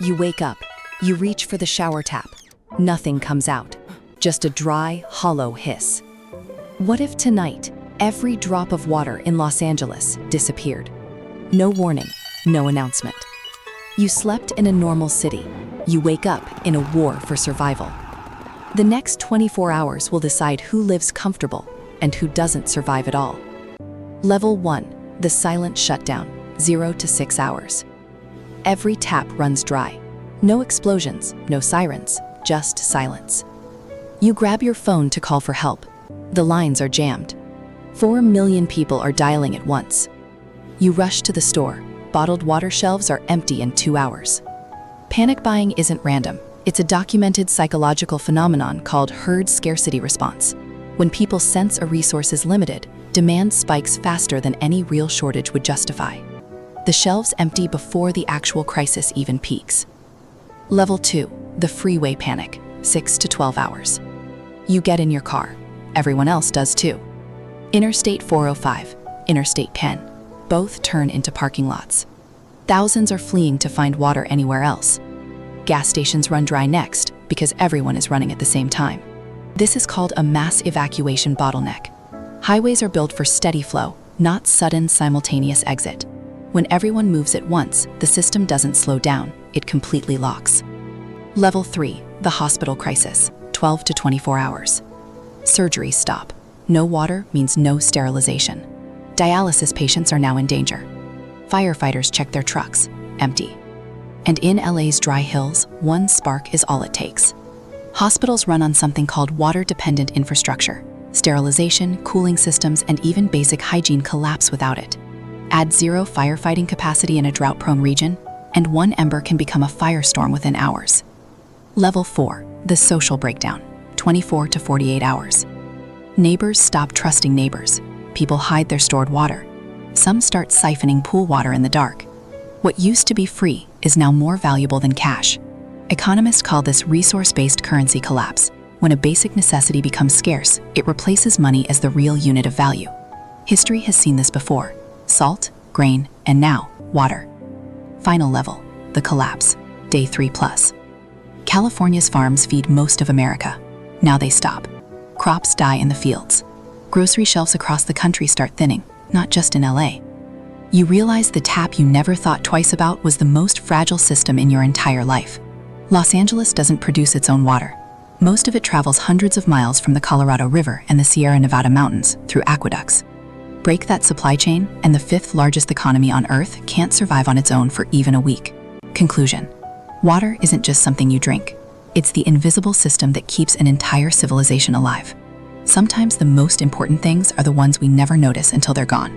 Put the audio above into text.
You wake up. You reach for the shower tap. Nothing comes out. Just a dry, hollow hiss. What if tonight, every drop of water in Los Angeles disappeared? No warning, no announcement. You slept in a normal city. You wake up in a war for survival. The next 24 hours will decide who lives comfortable and who doesn't survive at all. Level 1, the silent shutdown, 0 to 6 hours. Every tap runs dry. No explosions, no sirens, just silence. You grab your phone to call for help. The lines are jammed. 4 million people are dialing at once. You rush to the store. Bottled water shelves are empty in 2 hours. Panic buying isn't random. It's a documented psychological phenomenon called herd scarcity response. When people sense a resource is limited, demand spikes faster than any real shortage would justify. The shelves empty before the actual crisis even peaks. Level 2, the freeway panic, 6 to 12 hours. You get in your car. Everyone else does too. Interstate 405, Interstate 10, both turn into parking lots. Thousands are fleeing to find water anywhere else. Gas stations run dry next because everyone is running at the same time. This is called a mass evacuation bottleneck. Highways are built for steady flow, not sudden simultaneous exit. When everyone moves at once, the system doesn't slow down, it completely locks. Level 3, the hospital crisis, 12 to 24 hours. Surgeries stop. No water means no sterilization. Dialysis patients are now in danger. Firefighters check their trucks, empty. And in LA's dry hills, one spark is all it takes. Hospitals run on something called water-dependent infrastructure. Sterilization, cooling systems, and even basic hygiene collapse without it. Add zero firefighting capacity in a drought-prone region, and one ember can become a firestorm within hours. Level 4, the social breakdown, 24 to 48 hours. Neighbors stop trusting neighbors. People hide their stored water. Some start siphoning pool water in the dark. What used to be free is now more valuable than cash. Economists call this resource-based currency collapse. When a basic necessity becomes scarce, it replaces money as the real unit of value. History has seen this before. Salt, grain, and now, water. Final level, the collapse, day 3+. California's farms feed most of America. Now they stop. Crops die in the fields. Grocery shelves across the country start thinning, not just in LA. You realize the tap you never thought twice about was the most fragile system in your entire life. Los Angeles doesn't produce its own water. Most of it travels hundreds of miles from the Colorado River and the Sierra Nevada mountains through aqueducts. Break that supply chain, and the 5th largest economy on Earth can't survive on its own for even a week. Conclusion: water isn't just something you drink. It's the invisible system that keeps an entire civilization alive. Sometimes the most important things are the ones we never notice until they're gone.